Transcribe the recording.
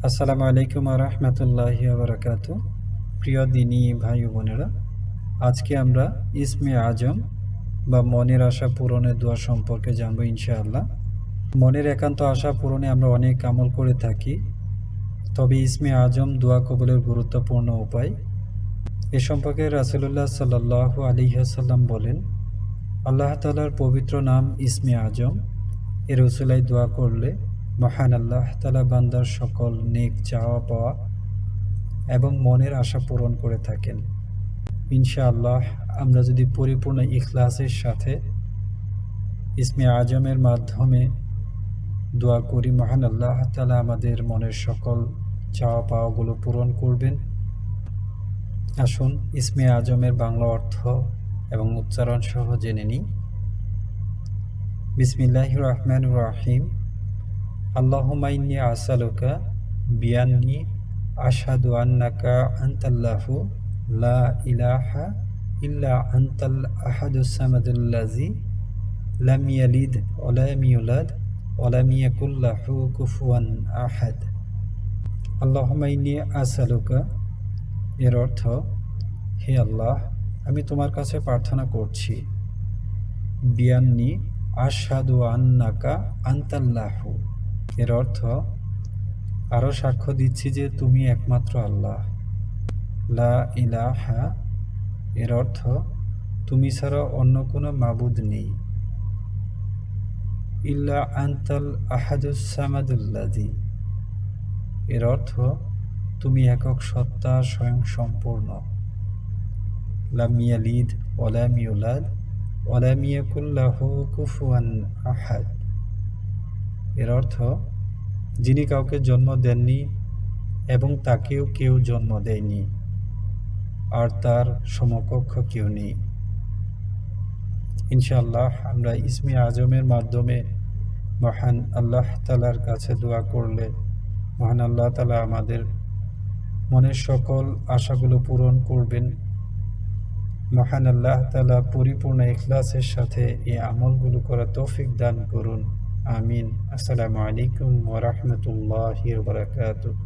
আসসালামু আলাইকুম রহমতুল্লাহি বারাকাতু। প্রিয় দিনী ভাই বোনেরা, আজকে আমরা ইসমে আজম বা মনের আশা পূরণের দোয়া সম্পর্কে জানবো ইনশাআল্লাহ। মনের একান্ত আশা পূরণে আমরা অনেক আমল করে থাকি, তবে ইসমে আজম দোয়া কবুলের গুরুত্বপূর্ণ উপায়। এ সম্পর্কে রাসূলুল্লাহ সাল্লাল্লাহু আলাইহি ওয়াসাল্লাম বলেন, আল্লাহ তাআলার পবিত্র নাম ইসমে আজম এর উসিলায় দোয়া করলে মহান আল্লাহ তাআলা বান্দার সকল নেক চাওয়া পাওয়া এবং মনের আশা পূরণ করে থাকেন। ইনশাআল্লাহ আমরা যদি পরিপূর্ণ ইখলাসের সাথে ইসমে আজমের মাধ্যমে দোয়া করি, মহান আল্লাহ তাআলা আমাদের মনের সকল চাওয়া পাওয়াগুলো পূরণ করবেন। আসুন ইসমে আজমের বাংলা অর্থ এবং উচ্চারণ সহ জেনে নিই। বিসমিল্লাহির রহমানির রহিম। আল্লাহুম্মা ইন্নী আসআলুকা বিআন্নী আশহাদু আন্নাকা আনতাল্লাহু লা ইলাহা ইল্লা আনতাল আহাদুস সামাদুল্লাযী লাম ইয়ালিদ ওয়া লাম ইউলাদ ওয়া লাম ইয়াকুল লাহু কুফুয়ান আহাদ। আল্লাহুম্মা ইন্নী আসআলুকা এর অর্থ, হে আল্লাহ, আমি তোমার কাছে প্রার্থনা করছি। বিআন্নী আশহাদু আন্নাকা আনতাল্লাহু এর অর্থ, আরও সাক্ষ্য দিচ্ছি যে তুমি একমাত্র আল্লাহ। লা ইলাহা এর অর্থ, তুমি ছাড়া অন্য কোনো মাবুদ নেই। ইল্লা আনতাল আহাদুস সামাদুল্লাযী এর অর্থ, তুমি একক সত্তা, স্বয়ং সম্পূর্ণ। লাম ইয়ালিদ ওয়া লাম ইউলাদ ওয়া লাম ইয়াকুল লাহু কুফুয়ান আহাদ এর অর্থ, যিনি কাউকে জন্ম দেননি এবং তাকেও কেউ জন্ম দেয়নি, আর তার সমকক্ষ কেউ নেই। ইনশাআল্লাহ আমরা ইসমে আজমের মাধ্যমে মহান আল্লাহ তাআলার কাছে দোয়া করলে মহান আল্লাহ তাআলা আমাদের মনের সকল আশাগুলো পূরণ করবেন। মহান আল্লাহ তাআলা পরিপূর্ণ ইখলাসের সাথে এই আমলগুলো করার তৌফিক দান করুন। আমিন। আসসালামু আলাইকুম ওয়া রাহমাতুল্লাহি ওয়া বারাকাতুহু।